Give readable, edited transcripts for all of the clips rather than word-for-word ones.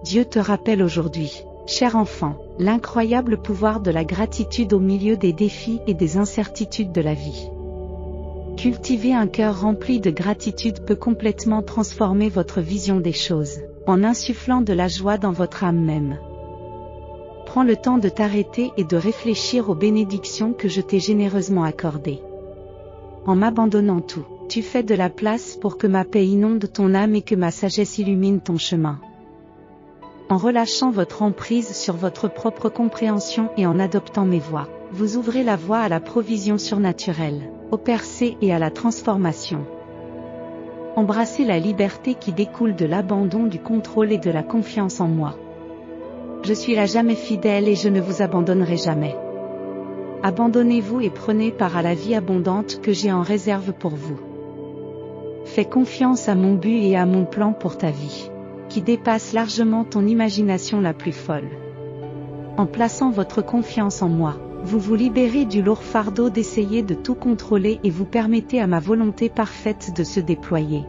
Dieu te rappelle aujourd'hui, cher enfant, l'incroyable pouvoir de la gratitude au milieu des défis et des incertitudes de la vie. Cultiver un cœur rempli de gratitude peut complètement transformer votre vision des choses, en insufflant de la joie dans votre âme même. Prends le temps de t'arrêter et de réfléchir aux bénédictions que je t'ai généreusement accordées. En m'abandonnant tout, tu fais de la place pour que ma paix inonde ton âme et que ma sagesse illumine ton chemin. En relâchant votre emprise sur votre propre compréhension et en adoptant mes voies, vous ouvrez la voie à la provision surnaturelle, au percée et à la transformation. Embrassez la liberté qui découle de l'abandon du contrôle et de la confiance en moi. Je suis là jamais fidèle et je ne vous abandonnerai jamais. Abandonnez-vous et prenez part à la vie abondante que j'ai en réserve pour vous. Fais confiance à mon but et à mon plan pour ta vie, qui dépasse largement ton imagination la plus folle. En plaçant votre confiance en moi, vous vous libérez du lourd fardeau d'essayer de tout contrôler et vous permettez à ma volonté parfaite de se déployer.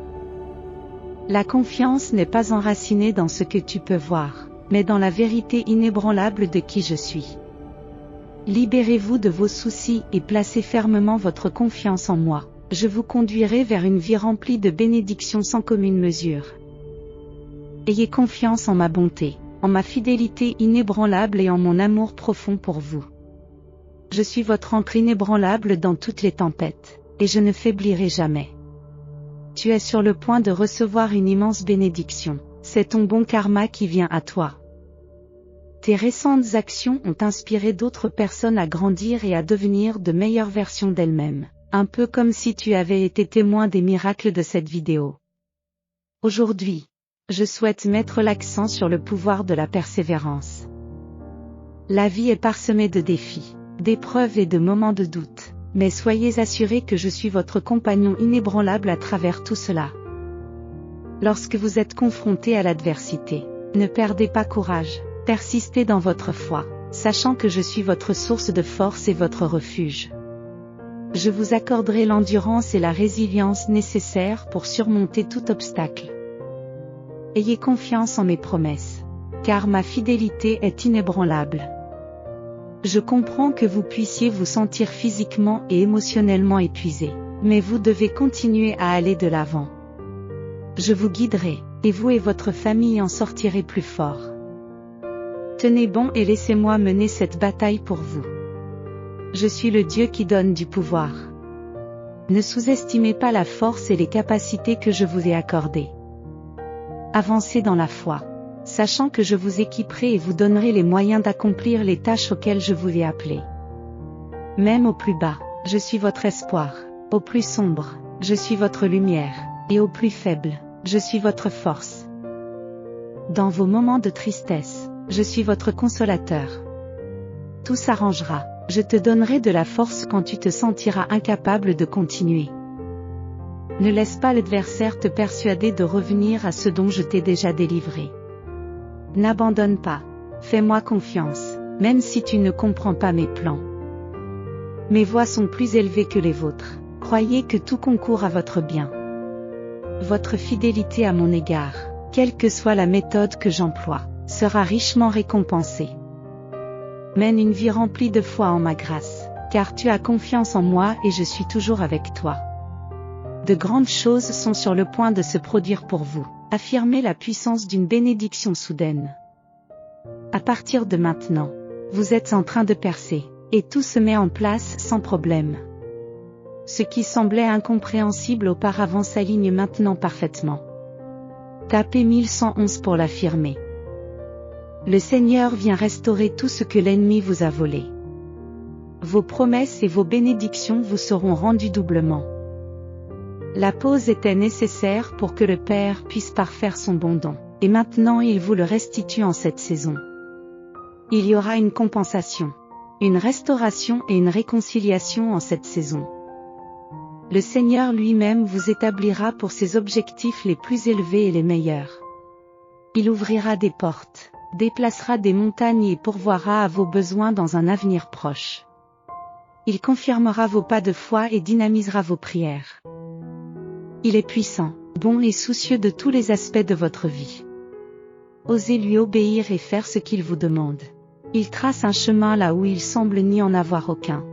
La confiance n'est pas enracinée dans ce que tu peux voir, mais dans la vérité inébranlable de qui je suis. Libérez-vous de vos soucis et placez fermement votre confiance en moi. Je vous conduirai vers une vie remplie de bénédictions sans commune mesure. Ayez confiance en ma bonté, en ma fidélité inébranlable et en mon amour profond pour vous. Je suis votre ancre inébranlable dans toutes les tempêtes, et je ne faiblirai jamais. Tu es sur le point de recevoir une immense bénédiction, c'est ton bon karma qui vient à toi. Tes récentes actions ont inspiré d'autres personnes à grandir et à devenir de meilleures versions d'elles-mêmes, un peu comme si tu avais été témoin des miracles de cette vidéo. Aujourd'hui, je souhaite mettre l'accent sur le pouvoir de la persévérance. La vie est parsemée de défis, d'épreuves et de moments de doute, mais soyez assurés que je suis votre compagnon inébranlable à travers tout cela. Lorsque vous êtes confronté à l'adversité, ne perdez pas courage. Persistez dans votre foi, sachant que je suis votre source de force et votre refuge. Je vous accorderai l'endurance et la résilience nécessaires pour surmonter tout obstacle. Ayez confiance en mes promesses, car ma fidélité est inébranlable. Je comprends que vous puissiez vous sentir physiquement et émotionnellement épuisé, mais vous devez continuer à aller de l'avant. Je vous guiderai, et vous et votre famille en sortirez plus forts. Tenez bon et laissez-moi mener cette bataille pour vous. Je suis le Dieu qui donne du pouvoir. Ne sous-estimez pas la force et les capacités que je vous ai accordées. Avancez dans la foi, sachant que je vous équiperai et vous donnerai les moyens d'accomplir les tâches auxquelles je vous ai appelé. Même au plus bas, je suis votre espoir, au plus sombre, je suis votre lumière, et au plus faible, je suis votre force. Dans vos moments de tristesse, je suis votre consolateur. Tout s'arrangera, je te donnerai de la force quand tu te sentiras incapable de continuer. Ne laisse pas l'adversaire te persuader de revenir à ce dont je t'ai déjà délivré. N'abandonne pas, fais-moi confiance, même si tu ne comprends pas mes plans. Mes voies sont plus élevées que les vôtres, croyez que tout concourt à votre bien. Votre fidélité à mon égard, quelle que soit la méthode que j'emploie, sera richement récompensé. Mène une vie remplie de foi en ma grâce, car tu as confiance en moi et je suis toujours avec toi. De grandes choses sont sur le point de se produire pour vous, affirmez la puissance d'une bénédiction soudaine. À partir de maintenant, vous êtes en train de percer, et tout se met en place sans problème. Ce qui semblait incompréhensible auparavant s'aligne maintenant parfaitement. Tapez 1111 pour l'affirmer. Le Seigneur vient restaurer tout ce que l'ennemi vous a volé. Vos promesses et vos bénédictions vous seront rendues doublement. La pause était nécessaire pour que le Père puisse parfaire son bon don, et maintenant il vous le restitue en cette saison. Il y aura une compensation, une restauration et une réconciliation en cette saison. Le Seigneur lui-même vous établira pour ses objectifs les plus élevés et les meilleurs. Il ouvrira des portes, déplacera des montagnes et pourvoira à vos besoins dans un avenir proche. Il confirmera vos pas de foi et dynamisera vos prières. Il est puissant, bon et soucieux de tous les aspects de votre vie. Osez lui obéir et faire ce qu'il vous demande. Il trace un chemin là où il semble n'y en avoir aucun.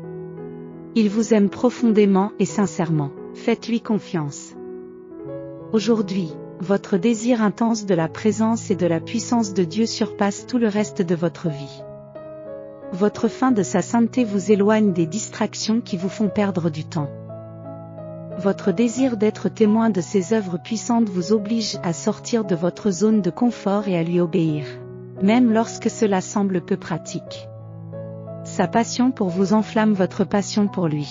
Il vous aime profondément et sincèrement. Faites-lui confiance. Aujourd'hui, votre désir intense de la présence et de la puissance de Dieu surpasse tout le reste de votre vie. Votre faim de sa sainteté vous éloigne des distractions qui vous font perdre du temps. Votre désir d'être témoin de ses œuvres puissantes vous oblige à sortir de votre zone de confort et à lui obéir, même lorsque cela semble peu pratique. Sa passion pour vous enflamme votre passion pour lui.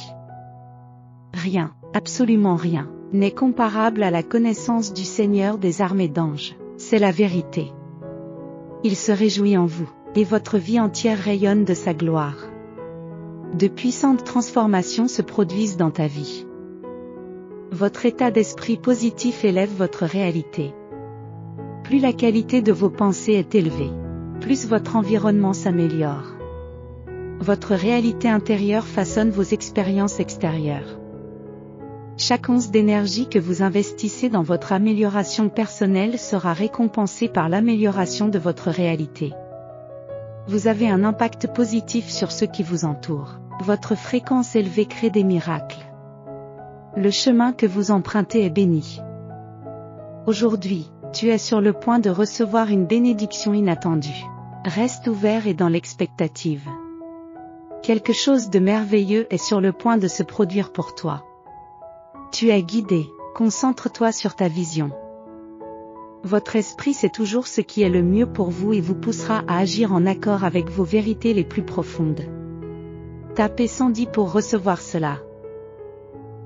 Rien, absolument rien, n'est comparable à la connaissance du Seigneur des armées d'anges. C'est la vérité. Il se réjouit en vous, et votre vie entière rayonne de sa gloire. De puissantes transformations se produisent dans ta vie. Votre état d'esprit positif élève votre réalité. Plus la qualité de vos pensées est élevée, plus votre environnement s'améliore. Votre réalité intérieure façonne vos expériences extérieures. Chaque once d'énergie que vous investissez dans votre amélioration personnelle sera récompensée par l'amélioration de votre réalité. Vous avez un impact positif sur ceux qui vous entourent. Votre fréquence élevée crée des miracles. Le chemin que vous empruntez est béni. Aujourd'hui, tu es sur le point de recevoir une bénédiction inattendue. Reste ouvert et dans l'expectative. Quelque chose de merveilleux est sur le point de se produire pour toi. Tu es guidé, concentre-toi sur ta vision. Votre esprit sait toujours ce qui est le mieux pour vous et vous poussera à agir en accord avec vos vérités les plus profondes. Tapez 110 pour recevoir cela.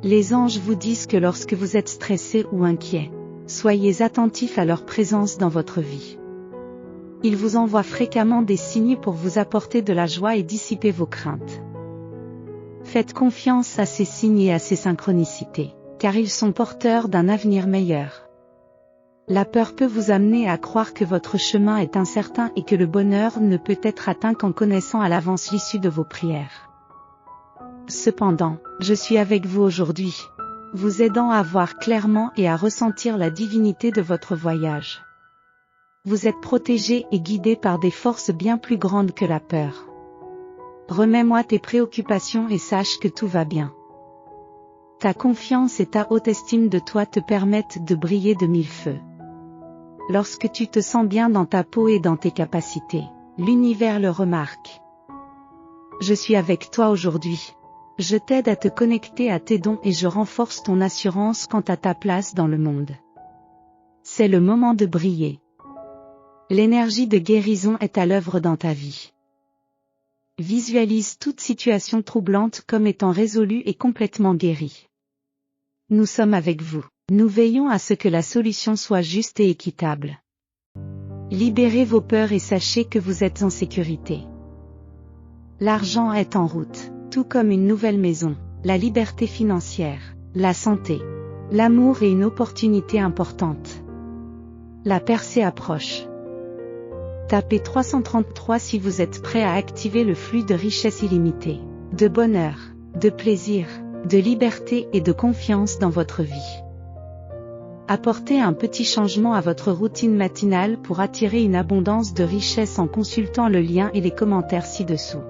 Les anges vous disent que lorsque vous êtes stressé ou inquiet, soyez attentifs à leur présence dans votre vie. Ils vous envoient fréquemment des signes pour vous apporter de la joie et dissiper vos craintes. Faites confiance à ces signes et à ces synchronicités, car ils sont porteurs d'un avenir meilleur. La peur peut vous amener à croire que votre chemin est incertain et que le bonheur ne peut être atteint qu'en connaissant à l'avance l'issue de vos prières. Cependant, je suis avec vous aujourd'hui, vous aidant à voir clairement et à ressentir la divinité de votre voyage. Vous êtes protégé et guidé par des forces bien plus grandes que la peur. Remets-moi tes préoccupations et sache que tout va bien. Ta confiance et ta haute estime de toi te permettent de briller de mille feux. Lorsque tu te sens bien dans ta peau et dans tes capacités, l'univers le remarque. Je suis avec toi aujourd'hui. Je t'aide à te connecter à tes dons et je renforce ton assurance quant à ta place dans le monde. C'est le moment de briller. L'énergie de guérison est à l'œuvre dans ta vie. Visualise toute situation troublante comme étant résolue et complètement guérie. Nous sommes avec vous. Nous veillons à ce que la solution soit juste et équitable. Libérez vos peurs et sachez que vous êtes en sécurité. L'argent est en route, tout comme une nouvelle maison, la liberté financière, la santé, l'amour et une opportunité importante. La percée approche. Tapez 333 si vous êtes prêt à activer le flux de richesse illimitée, de bonheur, de plaisir, de liberté et de confiance dans votre vie. Apportez un petit changement à votre routine matinale pour attirer une abondance de richesse en consultant le lien et les commentaires ci-dessous.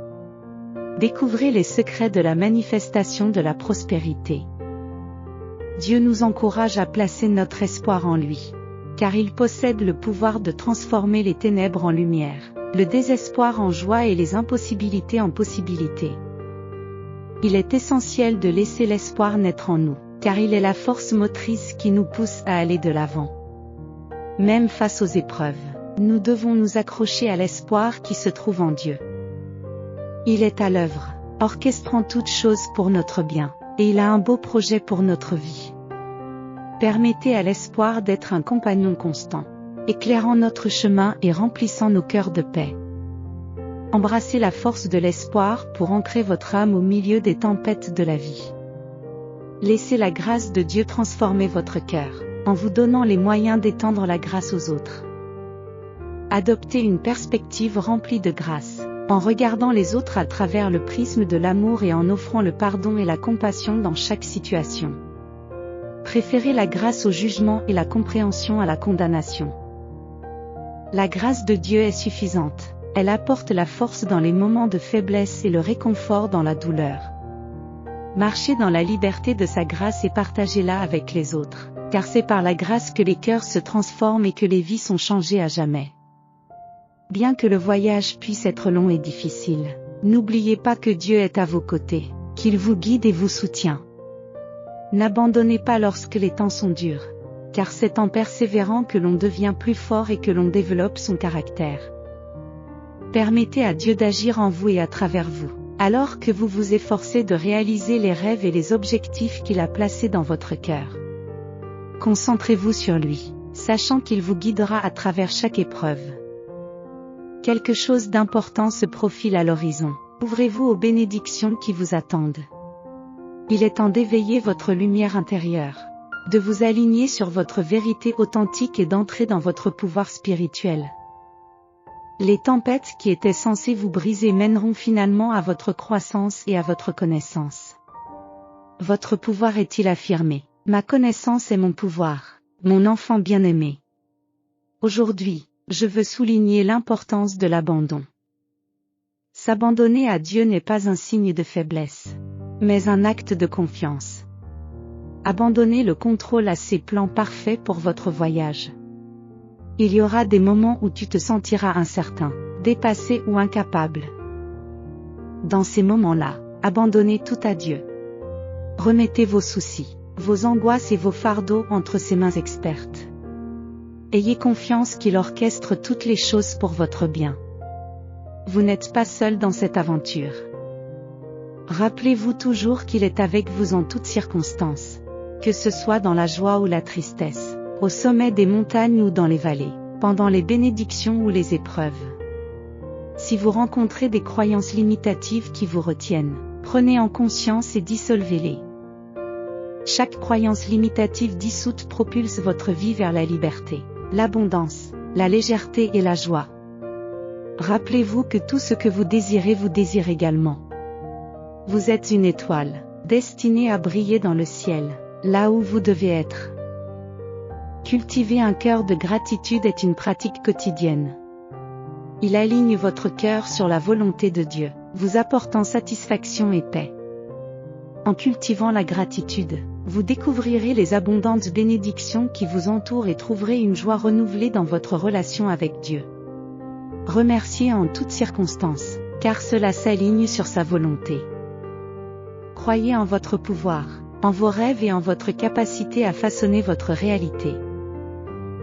Découvrez les secrets de la manifestation de la prospérité. Dieu nous encourage à placer notre espoir en lui, car il possède le pouvoir de transformer les ténèbres en lumière, le désespoir en joie et les impossibilités en possibilités. Il est essentiel de laisser l'espoir naître en nous, car il est la force motrice qui nous pousse à aller de l'avant. Même face aux épreuves, nous devons nous accrocher à l'espoir qui se trouve en Dieu. Il est à l'œuvre, orchestrant toutes choses pour notre bien, et il a un beau projet pour notre vie. Permettez à l'espoir d'être un compagnon constant, éclairant notre chemin et remplissant nos cœurs de paix. Embrassez la force de l'espoir pour ancrer votre âme au milieu des tempêtes de la vie. Laissez la grâce de Dieu transformer votre cœur, en vous donnant les moyens d'étendre la grâce aux autres. Adoptez une perspective remplie de grâce, en regardant les autres à travers le prisme de l'amour et en offrant le pardon et la compassion dans chaque situation. Préférez la grâce au jugement et la compréhension à la condamnation. La grâce de Dieu est suffisante. Elle apporte la force dans les moments de faiblesse et le réconfort dans la douleur. Marchez dans la liberté de sa grâce et partagez-la avec les autres, car c'est par la grâce que les cœurs se transforment et que les vies sont changées à jamais. Bien que le voyage puisse être long et difficile, n'oubliez pas que Dieu est à vos côtés, qu'il vous guide et vous soutient. N'abandonnez pas lorsque les temps sont durs, car c'est en persévérant que l'on devient plus fort et que l'on développe son caractère. Permettez à Dieu d'agir en vous et à travers vous, alors que vous vous efforcez de réaliser les rêves et les objectifs qu'il a placés dans votre cœur. Concentrez-vous sur lui, sachant qu'il vous guidera à travers chaque épreuve. Quelque chose d'important se profile à l'horizon. Ouvrez-vous aux bénédictions qui vous attendent. Il est temps d'éveiller votre lumière intérieure, de vous aligner sur votre vérité authentique et d'entrer dans votre pouvoir spirituel. Les tempêtes qui étaient censées vous briser mèneront finalement à votre croissance et à votre connaissance. Votre pouvoir est-il affirmé? Ma connaissance est mon pouvoir, mon enfant bien-aimé. Aujourd'hui, je veux souligner l'importance de l'abandon. S'abandonner à Dieu n'est pas un signe de faiblesse, mais un acte de confiance. Abandonnez le contrôle à ses plans parfaits pour votre voyage. Il y aura des moments où tu te sentiras incertain, dépassé ou incapable. Dans ces moments-là, abandonnez tout à Dieu. Remettez vos soucis, vos angoisses et vos fardeaux entre ses mains expertes. Ayez confiance qu'il orchestre toutes les choses pour votre bien. Vous n'êtes pas seul dans cette aventure. Rappelez-vous toujours qu'il est avec vous en toutes circonstances, que ce soit dans la joie ou la tristesse, au sommet des montagnes ou dans les vallées, pendant les bénédictions ou les épreuves. Si vous rencontrez des croyances limitatives qui vous retiennent, prenez en conscience et dissolvez-les. Chaque croyance limitative dissoute propulse votre vie vers la liberté, l'abondance, la légèreté et la joie. Rappelez-vous que tout ce que vous désirez vous désire également. Vous êtes une étoile, destinée à briller dans le ciel, là où vous devez être. Cultiver un cœur de gratitude est une pratique quotidienne. Il aligne votre cœur sur la volonté de Dieu, vous apportant satisfaction et paix. En cultivant la gratitude, vous découvrirez les abondantes bénédictions qui vous entourent et trouverez une joie renouvelée dans votre relation avec Dieu. Remerciez en toutes circonstances, car cela s'aligne sur sa volonté. Croyez en votre pouvoir, en vos rêves et en votre capacité à façonner votre réalité.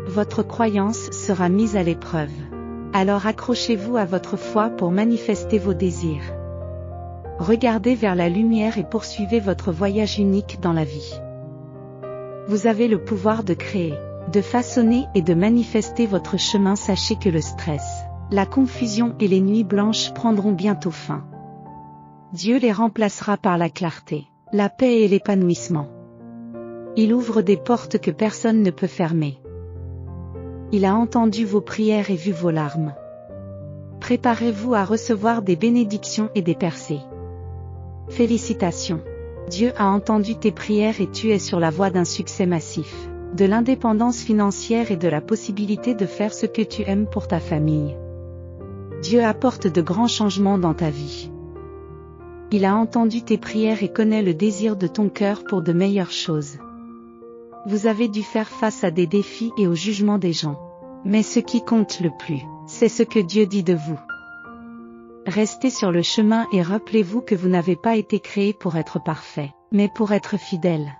Votre croyance sera mise à l'épreuve. Alors accrochez-vous à votre foi pour manifester vos désirs. Regardez vers la lumière et poursuivez votre voyage unique dans la vie. Vous avez le pouvoir de créer, de façonner et de manifester votre chemin. Sachez que le stress, la confusion et les nuits blanches prendront bientôt fin. Dieu les remplacera par la clarté, la paix et l'épanouissement. Il ouvre des portes que personne ne peut fermer. Il a entendu vos prières et vu vos larmes. Préparez-vous à recevoir des bénédictions et des percées. Félicitations! Dieu a entendu tes prières et tu es sur la voie d'un succès massif, de l'indépendance financière et de la possibilité de faire ce que tu aimes pour ta famille. Dieu apporte de grands changements dans ta vie. Il a entendu tes prières et connaît le désir de ton cœur pour de meilleures choses. Vous avez dû faire face à des défis et au jugement des gens. Mais ce qui compte le plus, c'est ce que Dieu dit de vous. Restez sur le chemin et rappelez-vous que vous n'avez pas été créé pour être parfait, mais pour être fidèle.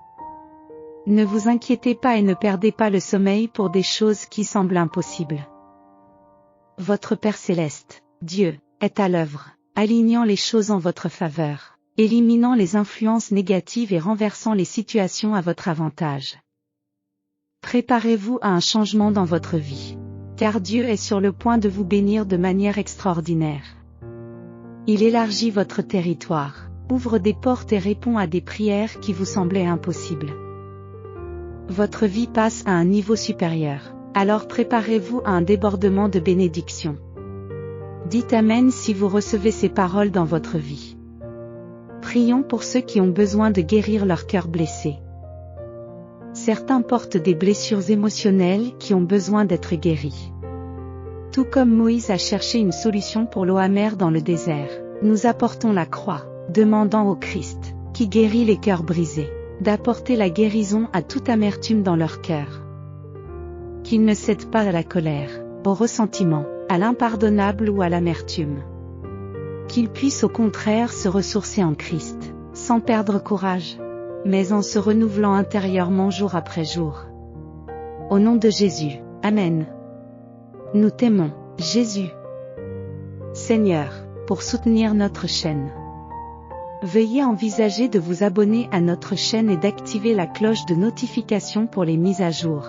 Ne vous inquiétez pas et ne perdez pas le sommeil pour des choses qui semblent impossibles. Votre Père céleste, Dieu, est à l'œuvre, alignant les choses en votre faveur, éliminant les influences négatives et renversant les situations à votre avantage. Préparez-vous à un changement dans votre vie, car Dieu est sur le point de vous bénir de manière extraordinaire. Il élargit votre territoire, ouvre des portes et répond à des prières qui vous semblaient impossibles. Votre vie passe à un niveau supérieur, alors préparez-vous à un débordement de bénédictions. Dites Amen si vous recevez ces paroles dans votre vie. Prions pour ceux qui ont besoin de guérir leur cœur blessé. Certains portent des blessures émotionnelles qui ont besoin d'être guéries. Tout comme Moïse a cherché une solution pour l'eau amère dans le désert, nous apportons la croix, demandant au Christ, qui guérit les cœurs brisés, d'apporter la guérison à toute amertume dans leur cœur. Qu'il ne cède pas à la colère, au ressentiment, à l'impardonnable ou à l'amertume. Qu'il puisse au contraire se ressourcer en Christ, sans perdre courage, mais en se renouvelant intérieurement jour après jour. Au nom de Jésus, Amen. Nous t'aimons, Jésus. Seigneur, pour soutenir notre chaîne, veuillez envisager de vous abonner à notre chaîne et d'activer la cloche de notification pour les mises à jour.